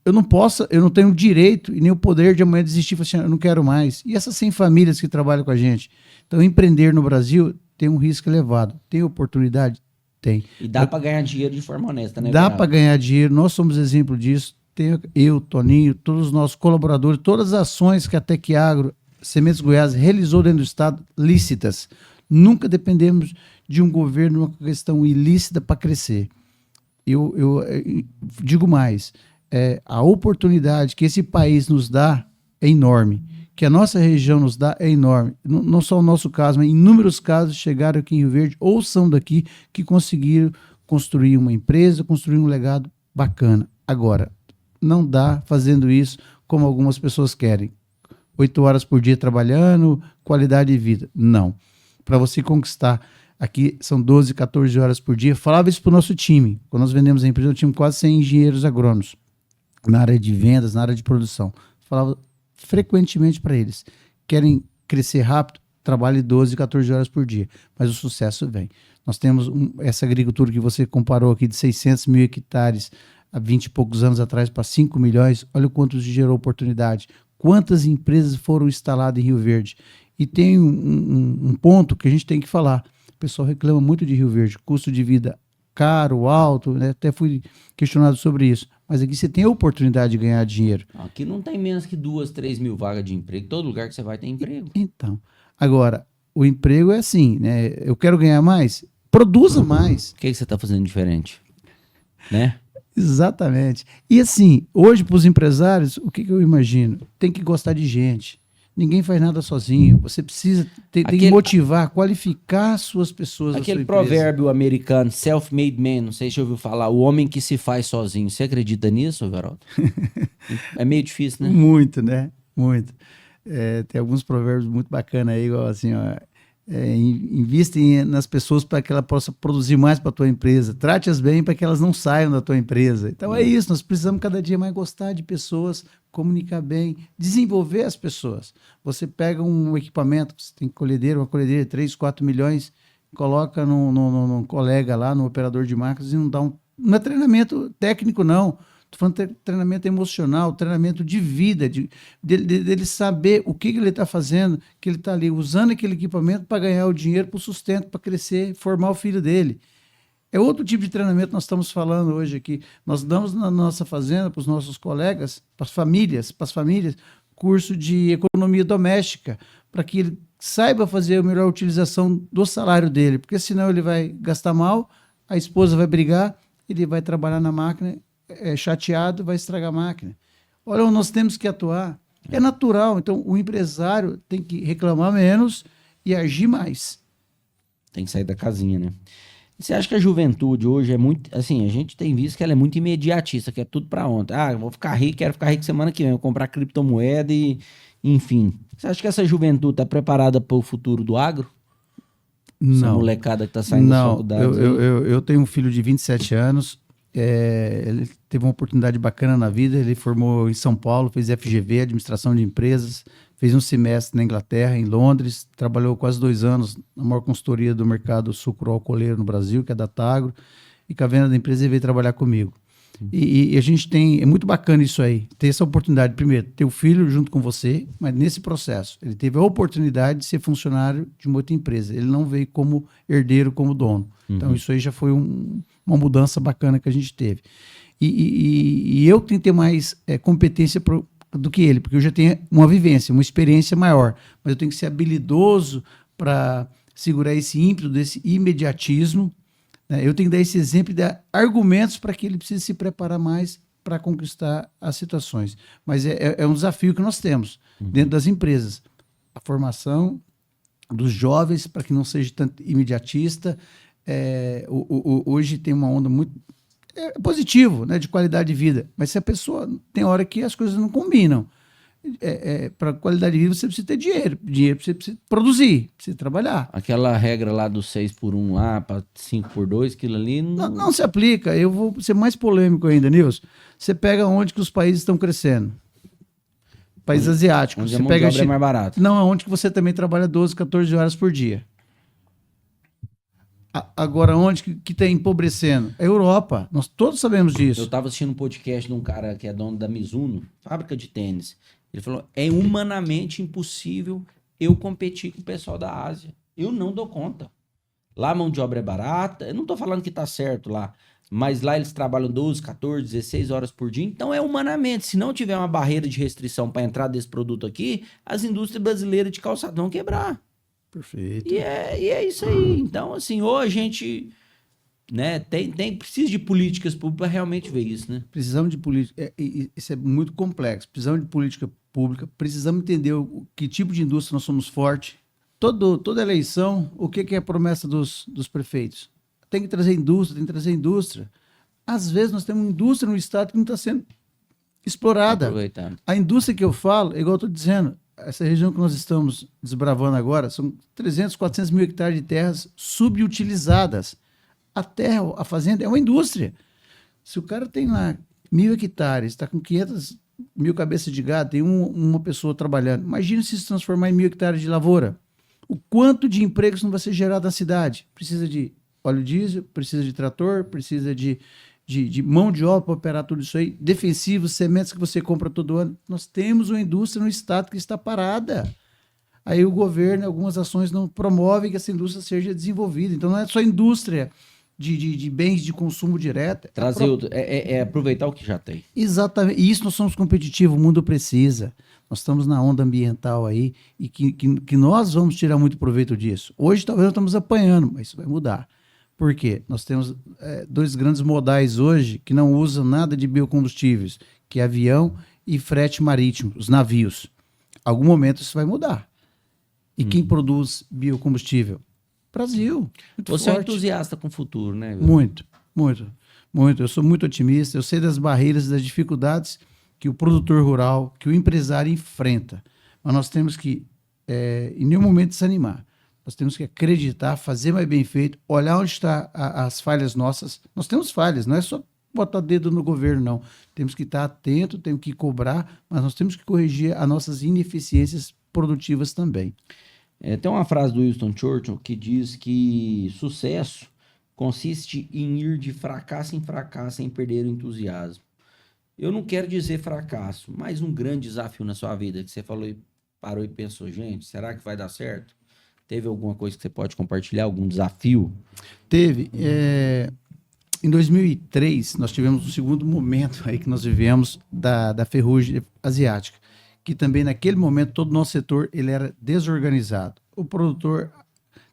Eu não tenho o direito e nem o poder de amanhã desistir e falar assim, eu não quero mais. E essas 100 famílias que trabalham com a gente? Então, empreender no Brasil tem um risco elevado. Tem oportunidade? Tem. E dá para ganhar dinheiro de forma honesta, né? Dá para ganhar dinheiro, nós somos exemplo disso. Eu, Toninho, todos os nossos colaboradores, todas as ações que a Tec Agro, Sementes Goiás, realizou dentro do Estado, lícitas. Nunca dependemos de um governo, uma questão ilícita para crescer. Eu digo mais, a oportunidade que esse país nos dá é enorme, que a nossa região nos dá é enorme. Não só o nosso caso, mas inúmeros casos chegaram aqui em Rio Verde ou são daqui que conseguiram construir uma empresa, construir um legado bacana. Agora, não dá fazendo isso como algumas pessoas querem. 8 horas por dia trabalhando, qualidade de vida. Não. Para você conquistar, aqui são 12, 14 horas por dia. Falava isso para o nosso time. Quando nós vendemos a empresa, eu tinha quase 100 engenheiros agrônomos na área de vendas, na área de produção. Falava frequentemente para eles. Querem crescer rápido? Trabalhe 12, 14 horas por dia. Mas o sucesso vem. Nós temos essa agricultura que você comparou aqui de 600 mil hectares há 20 e poucos anos atrás para 5 milhões. Olha o quanto gerou oportunidade. Quantas empresas foram instaladas em Rio Verde? E tem um ponto que a gente tem que falar. O pessoal reclama muito de Rio Verde, custo de vida caro, alto, né? Até fui questionado sobre isso. Mas aqui você tem a oportunidade de ganhar dinheiro. Aqui não tem menos que 2, 3 mil vagas de emprego. Todo lugar que você vai tem emprego. Então, agora, o emprego é assim, né? Eu quero ganhar mais, produza mais. O que você está fazendo diferente? Né? Exatamente. E assim, hoje para os empresários, o que eu imagino? Tem que gostar de gente. Ninguém faz nada sozinho. Você precisa tem que motivar, qualificar suas pessoas. Aquele provérbio americano, self-made man, não sei se você ouviu falar, o homem que se faz sozinho. Você acredita nisso, Veraldo? É meio difícil, né? Muito, né? Muito. Tem alguns provérbios muito bacanas aí, igual assim, ó. Invista nas pessoas para que ela possa produzir mais para a tua empresa. Trate-as bem para que elas não saiam da tua empresa. Então é isso, nós precisamos cada dia mais gostar de pessoas, comunicar bem, desenvolver as pessoas. Você pega um equipamento, você tem uma colhedeira de 3, 4 milhões, coloca num colega lá, no operador de máquinas e não dá não é treinamento técnico, não. Estou falando de treinamento emocional, treinamento de vida, dele saber o que ele está fazendo, que ele está ali usando aquele equipamento para ganhar o dinheiro para o sustento, para crescer, formar o filho dele. É outro tipo de treinamento que nós estamos falando hoje aqui. Nós damos na nossa fazenda, para os nossos colegas, para as famílias, curso de economia doméstica, para que ele saiba fazer a melhor utilização do salário dele, porque senão ele vai gastar mal, a esposa vai brigar, ele vai trabalhar na máquina chateado, vai estragar a máquina. Olha, nós temos que atuar. É natural. Então, o empresário tem que reclamar menos e agir mais. Tem que sair da casinha, né? E você acha que a juventude hoje é muito... Assim, a gente tem visto que ela é muito imediatista, que é tudo pra ontem. Ah, eu vou ficar rico, quero ficar rico semana que vem, vou comprar criptomoeda e... Enfim. Você acha que essa juventude está preparada para o futuro do agro? Não. Essa molecada que está saindo da faculdade? Eu tenho um filho de 27 anos. Ele teve uma oportunidade bacana na vida, ele formou em São Paulo, fez FGV, Administração de Empresas, fez um semestre na Inglaterra, em Londres, trabalhou quase 2 anos na maior consultoria do mercado sucro-alcooleiro no Brasil, que é da Tagro, e com a venda da empresa ele veio trabalhar comigo. E a gente é muito bacana isso aí, ter essa oportunidade, primeiro, ter o filho junto com você, mas nesse processo, ele teve a oportunidade de ser funcionário de uma outra empresa, ele não veio como herdeiro, como dono. Então isso aí já foi uma mudança bacana que a gente teve. E eu tenho que ter mais competência do que ele, porque eu já tenho uma vivência, uma experiência maior, mas eu tenho que ser habilidoso para segurar esse ímpeto, desse imediatismo. Eu tenho que dar esse exemplo e dar argumentos para que ele precise se preparar mais para conquistar as situações. Mas é um desafio que nós temos dentro das empresas. A formação dos jovens para que não seja tanto imediatista. Hoje tem uma onda muito positivo, né, de qualidade de vida. Mas se a pessoa tem hora que as coisas não combinam. Para qualidade de vida você precisa ter dinheiro você precisa produzir, precisa trabalhar. Aquela regra lá do 6x1 lá para 5x2, aquilo ali não se aplica. Eu vou ser mais polêmico ainda, Nilson. Você pega onde que os países estão crescendo, países asiáticos, onde você a mão pega de obra é mais barato. Não, é onde que você também trabalha 12, 14 horas por dia. Agora, onde que está empobrecendo? A Europa. Nós todos sabemos disso. Eu estava assistindo um podcast de um cara que é dono da Mizuno, fábrica de tênis. Ele falou, é humanamente impossível eu competir com o pessoal da Ásia. Eu não dou conta. Lá a mão de obra é barata. Eu não estou falando que está certo lá, mas lá eles trabalham 12, 14, 16 horas por dia. Então é humanamente. Se não tiver uma barreira de restrição para entrar desse produto aqui, as indústrias brasileiras de calçado vão quebrar. Perfeito. E é isso aí. Então, assim, ou a gente... né, precisa de políticas públicas para realmente ver isso, né? Precisamos de política. Isso é muito complexo. Precisamos de política pública. Precisamos entender que tipo de indústria nós somos fortes. Toda eleição, o que é a promessa dos prefeitos? Tem que trazer indústria, tem que trazer indústria. Às vezes nós temos uma indústria no estado que não está sendo explorada. Aproveitando. A indústria que eu falo, igual eu estou dizendo, essa região que nós estamos desbravando agora, são 300, 400 mil hectares de terras subutilizadas. A terra, a fazenda é uma indústria. Se o cara tem lá 1.000 hectares, está com 500 mil cabeças de gado, tem uma pessoa trabalhando. Imagina se transformar em 1.000 hectares de lavoura. O quanto de empregos não vai ser gerado na cidade? Precisa de óleo diesel, precisa de trator, precisa de de mão de obra para operar tudo isso aí, defensivos, sementes que você compra todo ano. Nós temos uma indústria no estado que está parada. Aí o governo, algumas ações não promovem que essa indústria seja desenvolvida. Então não é só indústria de bens de consumo direto. Aproveitar o que já tem. Exatamente. E isso nós somos competitivos, o mundo precisa. Nós estamos na onda ambiental aí e que nós vamos tirar muito proveito disso. Hoje talvez nós estamos apanhando, mas isso vai mudar. Por quê? Nós temos dois grandes modais hoje que não usam nada de biocombustíveis, que é avião e frete marítimo, os navios. Algum momento isso vai mudar. E quem produz biocombustível? Brasil. Você é um entusiasta com o futuro, né? Muito, muito, muito. Eu sou muito otimista. Eu sei das barreiras e das dificuldades que o produtor rural, que o empresário enfrenta. Mas nós temos que, em nenhum momento, desanimar. Nós temos que acreditar, fazer mais bem feito, olhar onde estão as falhas nossas. Nós temos falhas, não é só botar dedo no governo, não. Temos que estar atento, temos que cobrar, mas nós temos que corrigir as nossas ineficiências produtivas também. Tem uma frase do Winston Churchill que diz que sucesso consiste em ir de fracasso em fracasso sem perder o entusiasmo. Eu não quero dizer fracasso, mas um grande desafio na sua vida que você falou e parou e pensou, gente, será que vai dar certo? Teve alguma coisa que você pode compartilhar, algum desafio? Teve. Em 2003, nós tivemos o segundo momento aí que nós vivemos da ferrugem asiática, que também naquele momento todo o nosso setor ele era desorganizado. O produtor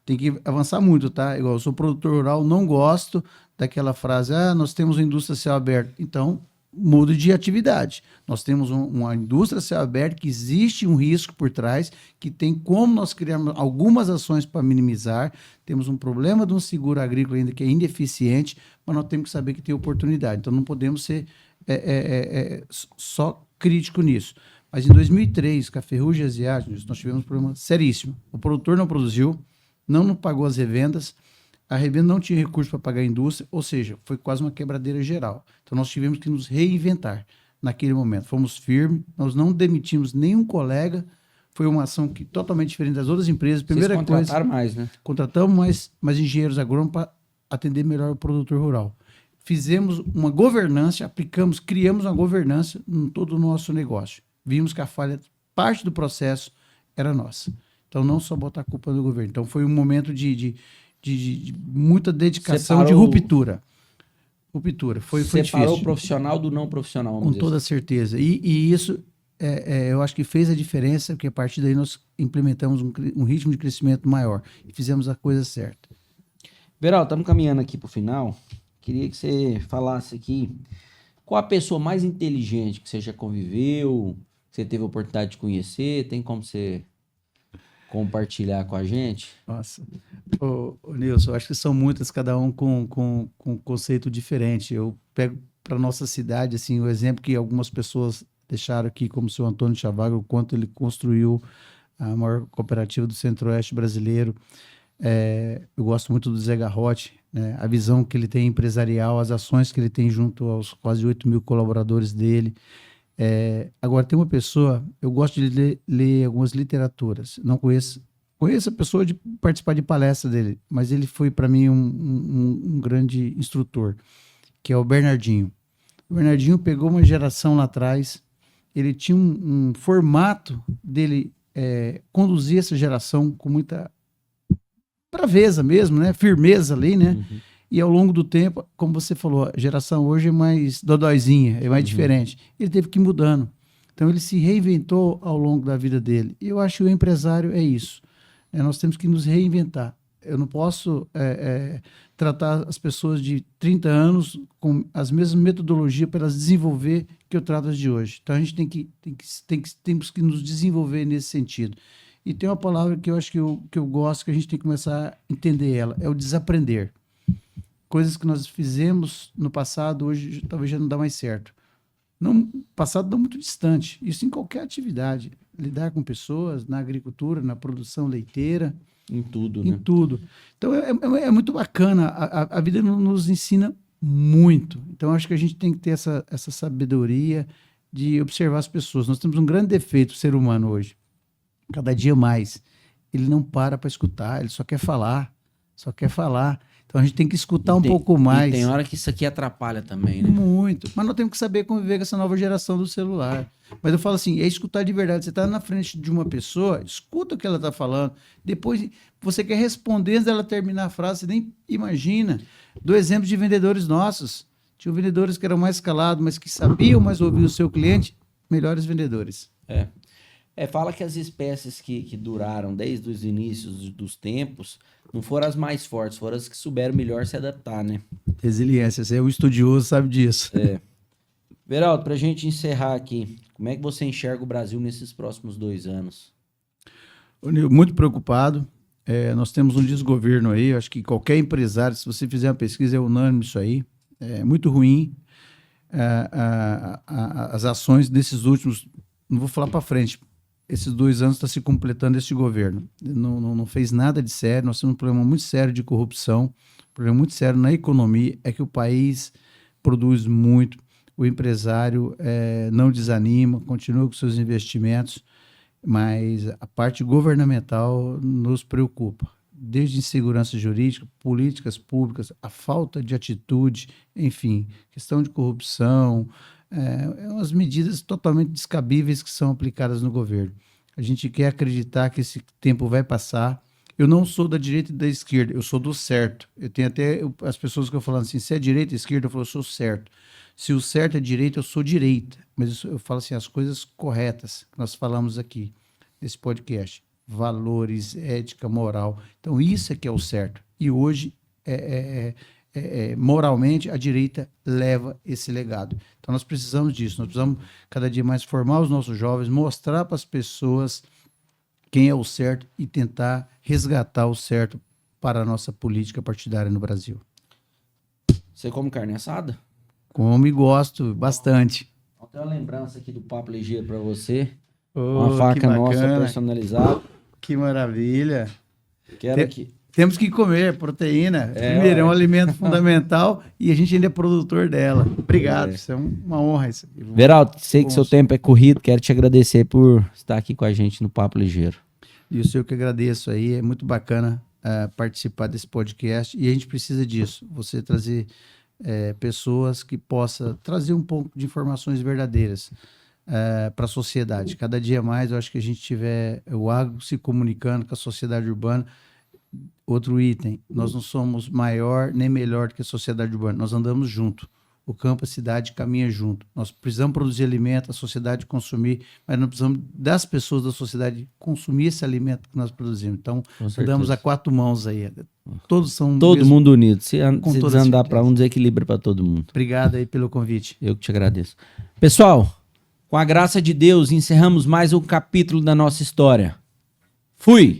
tem que avançar muito, tá? Igual eu sou produtor rural, não gosto daquela frase, nós temos uma indústria a céu aberto. Então, muda de atividade. Nós temos uma indústria a céu aberto que existe um risco por trás, que tem como nós criarmos algumas ações para minimizar. Temos um problema de um seguro agrícola ainda que é ineficiente, mas nós temos que saber que tem oportunidade. Então, não podemos ser só crítico nisso. Mas em 2003, com a ferrugem asiática, nós tivemos um problema seríssimo. O produtor não produziu, não pagou as revendas, a revenda não tinha recurso para pagar a indústria, ou seja, foi quase uma quebradeira geral. Então nós tivemos que nos reinventar naquele momento. Fomos firmes, nós não demitimos nenhum colega, foi uma ação totalmente diferente das outras empresas. Vocês contrataram mais, né? Contratamos mais engenheiros agrônomos para atender melhor o produtor rural. Fizemos uma governança, criamos uma governança em todo o nosso negócio. Vimos que a falha, parte do processo era nossa. Então não só botar a culpa no governo. Então foi um momento de muita dedicação, de ruptura. Foi difícil. Separou o profissional do não profissional. Com toda certeza. E isso, eu acho que fez a diferença, porque a partir daí nós implementamos um ritmo de crescimento maior e fizemos a coisa certa. Beraldo, estamos caminhando aqui para o final. Queria que você falasse aqui qual a pessoa mais inteligente que você já conviveu, que você teve a oportunidade de conhecer. Tem como você compartilhar com a gente? Nossa, Nilson, eu acho que são muitas, cada um com um conceito diferente. Eu pego para nossa cidade assim, o exemplo que algumas pessoas deixaram aqui, como o seu Antônio Chavago, o quanto ele construiu a maior cooperativa do Centro-Oeste brasileiro. Eu gosto muito do Zé Garrote, né? A visão que ele tem empresarial, as ações que ele tem junto aos quase 8 mil colaboradores dele. Agora, tem uma pessoa, eu gosto de ler algumas literaturas, não conheço a pessoa de participar de palestra dele, mas ele foi para mim um grande instrutor, que é o Bernardinho. O Bernardinho pegou uma geração lá atrás, ele tinha um formato dele conduzir essa geração com muita braveza mesmo, né? Firmeza ali, né? Uhum. E ao longo do tempo, como você falou, a geração hoje é mais dodóizinha, é mais diferente. Ele teve que ir mudando. Então ele se reinventou ao longo da vida dele. E eu acho que o empresário é isso. Nós temos que nos reinventar. Eu não posso tratar as pessoas de 30 anos com as mesmas metodologias para elas desenvolver que eu trato as de hoje. Então a gente temos que nos desenvolver nesse sentido. E tem uma palavra que eu acho que eu gosto, que a gente tem que começar a entender ela, é o desaprender. Coisas que nós fizemos no passado, hoje talvez já não dá mais certo. No passado não muito distante. Isso em qualquer atividade. Lidar com pessoas, na agricultura, na produção leiteira. Em tudo, né? Em tudo. Então é muito bacana. A vida nos ensina muito. Então acho que a gente tem que ter essa sabedoria de observar as pessoas. Nós temos um grande defeito, o ser humano hoje. Cada dia mais. Ele não para escutar, ele só quer falar. Então a gente tem que escutar E um tem- pouco mais. E tem hora que isso aqui atrapalha também, né? Muito. Mas nós temos que saber conviver com essa nova geração do celular. Mas eu falo assim, é escutar de verdade. Você está na frente de uma pessoa, escuta o que ela está falando. Depois você quer responder antes dela terminar a frase, você nem imagina. Dou exemplo de vendedores nossos. Tinham vendedores que eram mais calados, mas que sabiam mais ouvir o seu cliente, melhores vendedores. Fala que as espécies que duraram desde os inícios dos tempos não foram as mais fortes, foram as que souberam melhor se adaptar, né? Resiliência, você é um estudioso, sabe disso. Veraldo, pra gente encerrar aqui, como é que você enxerga o Brasil nesses próximos 2 anos? Ô, Nil, muito preocupado. Nós temos um desgoverno aí. Eu acho que qualquer empresário, se você fizer uma pesquisa, é unânime isso aí. É muito ruim. As ações desses últimos, não vou falar para frente, esses 2 anos está se completando este governo. Não fez nada de sério. Nós temos um problema muito sério de corrupção, um problema muito sério na economia. É que o país produz muito. O empresário não desanima, continua com seus investimentos, mas a parte governamental nos preocupa. Desde insegurança jurídica, políticas públicas, a falta de atitude, enfim, questão de corrupção, umas medidas totalmente descabíveis que são aplicadas no governo. A gente quer acreditar que esse tempo vai passar. Eu não sou da direita e da esquerda, eu sou do certo. Eu tenho até as pessoas que eu falo assim, se é direita ou esquerda, eu falo, eu sou certo. Se o certo é direita, eu sou direita. Mas eu falo assim, as coisas corretas que nós falamos aqui nesse podcast. Valores, ética, moral. Então, isso é que é o certo. E hoje, moralmente, a direita leva esse legado. Então, nós precisamos disso. Nós precisamos, cada dia mais, formar os nossos jovens, mostrar para as pessoas quem é o certo e tentar resgatar o certo para a nossa política partidária no Brasil. Você come carne assada? Como e gosto bastante. Vou ter uma lembrança aqui do Papo Ligeiro pra você. Oh, Uma faca que nossa bacana. personalizada. Que maravilha. Quero aqui. Temos que comer proteína. Primeiro, é um alimento fundamental e a gente ainda é produtor dela. Obrigado, isso é uma honra. Isso. Veraldo, sei que seu tempo é corrido, quero te agradecer por estar aqui com a gente no Papo Ligeiro. Isso eu que agradeço aí, é muito bacana participar desse podcast e a gente precisa disso, você trazer pessoas que possam trazer um pouco de informações verdadeiras para a sociedade. Cada dia mais eu acho que a gente tiver o agro se comunicando com a sociedade urbana. Outro item, nós não somos maior nem melhor do que a sociedade urbana, nós andamos junto. O campo, a cidade caminha junto. Nós precisamos produzir alimento, a sociedade consumir, mas nós precisamos das pessoas da sociedade consumir esse alimento que nós produzimos. Então, andamos a 4 mãos aí. Todos são todo mesmo, mundo unido. Se com toda desandar certeza. para um, desequilibra para todo mundo. Obrigado aí pelo convite. Eu que te agradeço. Pessoal, com a graça de Deus, encerramos mais um capítulo da nossa história. Fui!